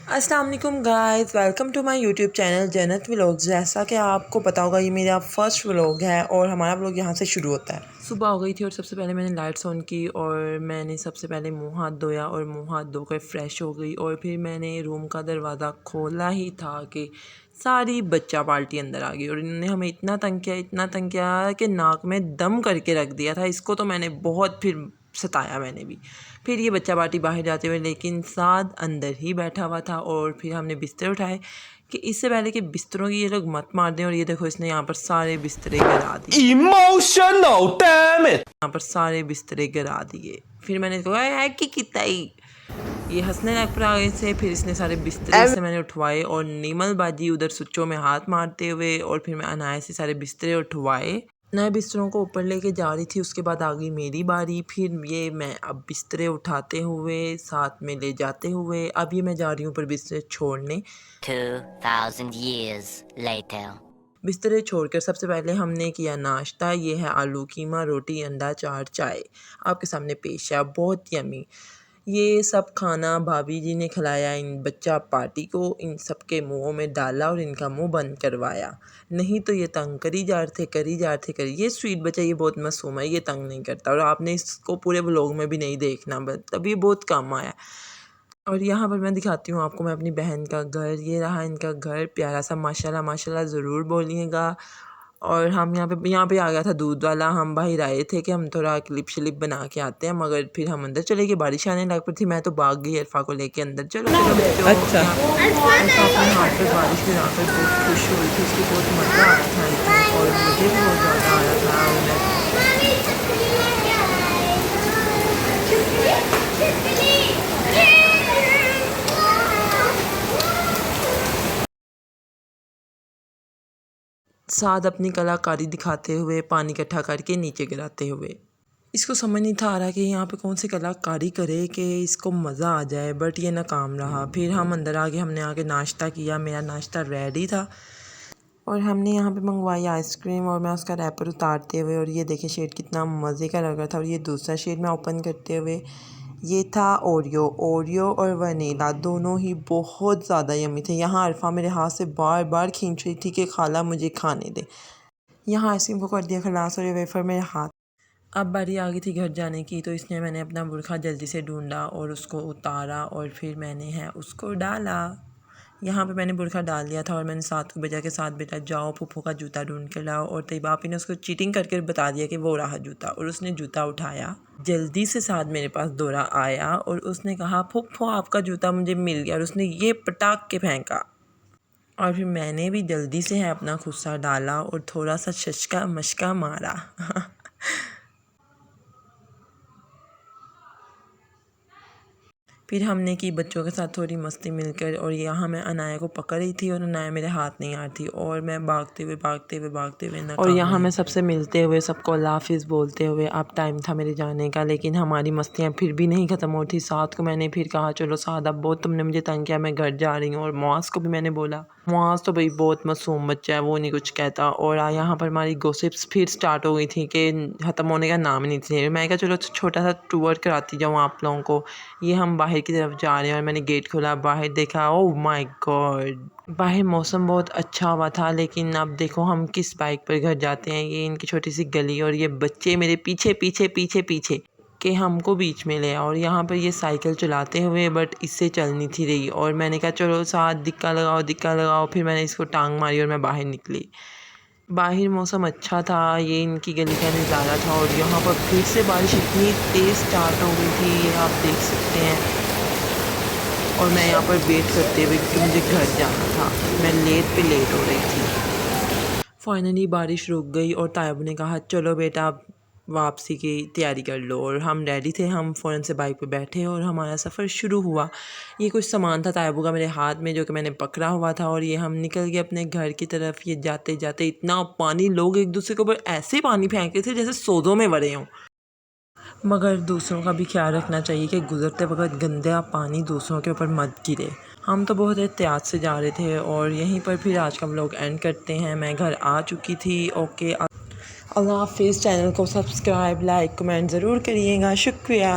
अस्सलाम वालेकुम guys, welcome to my YouTube channel Jannat vlogs. जैसा कि आपको पता होगा ये मेरा फर्स्ट व्लॉग है और हमारा व्लॉग यहाँ से शुरू होता है। सुबह हो गई थी और सबसे पहले मैंने लाइट्स ऑन की और मैंने सबसे पहले मुंह हाथ धोया और मुंह हाथ धोकर फ्रेश हो गई और फिर मैंने रूम का दरवाज़ा खोला ही था कि सारी बच्चा पार्टी अंदर आ गई और इन्होंने हमें इतना तंग किया कि नाक में दम करके रख दिया था। इसको तो मैंने बहुत फिर सताया मैंने भी। फिर ये बच्चा पार्टी बाहर जाते हुए, लेकिन साद अंदर ही बैठा हुआ था और फिर हमने बिस्तर उठाए कि इससे पहले कि बिस्तरों की ये लोग मत मार दें। और ये देखो इसने यहाँ पर सारे बिस्तरे गिरा दिए, Emotional damn it। यहाँ पर सारे बिस्तरे गिरा दिए। फिर मैंने कहा है कि किताई, ये हंसने लग पड़ा से। फिर इसने सारे बिस्तरे से मैंने उठवाए और नीमल बाजी उधर सुच्चों में हाथ मारते हुए और फिर मैं अनाया से सारे बिस्तरे उठवाए, नए बिस्तरों को ऊपर लेके जा रही थी। उसके बाद आ गई मेरी बारी। फिर ये मैं अब बिस्तरे उठाते हुए साथ में ले जाते हुए अब ये मैं जा रही हूँ ऊपर बिस्तरे छोड़ने। 2000 years later। बिस्तरे छोड़कर सबसे पहले हमने किया नाश्ता। ये है आलू कीमा, रोटी, अंडा, चार, चाय आपके सामने पेश है, बहुत यमी। ये सब खाना भाभी जी ने खिलाया इन बच्चा पार्टी को, इन सब के मुँहों में डाला और इनका मुंह बंद करवाया, नहीं तो ये तंग करी जा रहे थे। ये स्वीट बच्चा ये बहुत मासूम है, ये तंग नहीं करता और आपने इसको पूरे व्लॉग में भी नहीं देखना, तब ये बहुत काम आया। और यहाँ पर मैं दिखाती हूँ आपको मैं अपनी बहन का घर। ये रहा इनका घर, प्यारा सा, माशाल्लाह ज़रूर बोलिएगा। और हम यहाँ पे आ गया था दूध वाला। हम बाहर आए थे कि हम थोड़ा क्लिप शलिप बना के आते हैं, मगर फिर हम अंदर चले गए। बारिश आने लग पड़ी थी, मैं तो भाग गई अरफा को लेके अंदर। चलो अच्छा। अरफा अपने हाथ पर बारिश में आकर बहुत खुश हुई थी, उसको बहुत मज़ा आया था और मुझे भी बहुत ज़्यादा आया था। साद अपनी कलाकारी दिखाते हुए पानी इकट्ठा करके नीचे गिराते हुए, इसको समझ नहीं था आ रहा कि यहाँ पे कौन सी कलाकारी करे कि इसको मज़ा आ जाए, बट ये नाकाम रहा। फिर हम अंदर आ गए, हमने आके नाश्ता किया। मेरा नाश्ता रेडी था और हमने यहाँ पे मंगवाई आइसक्रीम और मैं उसका रैपर उतारते हुए, और ये देखिए शेड कितना मज़े का लग रहा था। और ये दूसरा शेड मैं ओपन करते हुए, ये था ओरियो और वनीला, दोनों ही बहुत ज़्यादा यम्मी थे। यहाँ अरफा मेरे हाथ से बार बार खींच रही थी कि खाला मुझे खाने दे। यहाँ आइसक्रीम को कर दिया खलास और ये वेफ़र मेरे हाथ। अब बारी आ गई थी घर जाने की, तो इसने मैंने अपना बुरखा जल्दी से ढूंढा और उसको उतारा और फिर मैंने उसको डाला। यहाँ पे मैंने बुरखा डाल दिया था और मैंने साथ को बजा के साथ बेटा जाओ फूफू का जूता ढूंढ के लाओ। और तैयबा आपी ने उसको चीटिंग करके बता दिया कि वो रहा जूता, और उसने जूता उठाया जल्दी से। साथ मेरे पास दौड़ा आया और उसने कहा फूफू आपका जूता मुझे मिल गया, और उसने ये पटाख के फेंका। और फिर मैंने भी जल्दी से अपना गुस्सा डाला और थोड़ा सा शशका मशका मारा। फिर हमने की बच्चों के साथ थोड़ी मस्ती मिलकर, और यहाँ मैं अनाया को पकड़ रही थी और अनाया मेरे हाथ नहीं आ रही थी और मैं भागते हुए और यहाँ मैं सबसे मिलते हुए सबको अल्लाह हाफिज़ बोलते हुए अब टाइम था मेरे जाने का। लेकिन हमारी मस्तियाँ फिर भी नहीं ख़त्म होती। साथ को मैंने फिर कहा चलो साद अब बहुत तुमने मुझे तंग किया, मैं घर जा रही हूँ। और मुआज़ को भी मैंने बोला, मुआज़ तो भाई बहुत मासूम बच्चा है, वो नहीं कुछ कहता। और यहाँ पर हमारी गॉसिप्स फिर स्टार्ट हो गई थी कि ख़त्म होने का नाम नहीं थे। मैं कहा चलो छोटा सा टूर कराती जाऊँ आप लोगों को। ये हम बाहर की तरफ जा रहे हैं और मैंने गेट खोला, बाहर देखा, ओह माय गॉड, बाहर मौसम बहुत अच्छा हुआ था। लेकिन अब देखो हम किस बाइक पर घर जाते हैं। ये इनकी छोटी सी गली और ये बच्चे मेरे पीछे कि हमको बीच में ले। और यहाँ पर ये साइकिल चलाते हुए, बट इससे चल नहीं थी रही। और मैंने कहा चलो साथ दिक्का लगाओ। फिर मैंने इसको टांग मारी और मैं बाहर निकली। बाहर मौसम अच्छा था, ये इनकी गली का नज़ारा था। और यहाँ पर फिर से बारिश इतनी तेज़ स्टार्ट हो गई थी, ये आप देख सकते हैं। और मैं यहाँ पर वेट करते हुए, क्योंकि मुझे घर जाना था, मैं लेट हो रही थी। फाइनली बारिश रुक गई और तायब ने कहा चलो बेटा अब वापसी की तैयारी कर लो। और हम रेडी थे, हम फ़ौरन से बाइक पे बैठे और हमारा सफ़र शुरू हुआ। ये कुछ सामान था तायबू का मेरे हाथ में जो कि मैंने पकड़ा हुआ था, और ये हम निकल गए अपने घर की तरफ। ये जाते जाते इतना पानी, लोग एक दूसरे के ऊपर ऐसे पानी फेंक रहे थे जैसे सौदों में भरे हों। मगर दूसरों का भी ख्याल रखना चाहिए कि गुज़रते वक्त गंदा पानी दूसरों के ऊपर मत गिरे। हम तो बहुत एहतियात से जा रहे थे। और यहीं पर फिर आज का व्लॉग एंड करते हैं। मैं घर आ चुकी थी। ओके, अल्लाह हाफिज़। चैनल को सब्सक्राइब, लाइक, कमेंट ज़रूर करिएगा। शुक्रिया।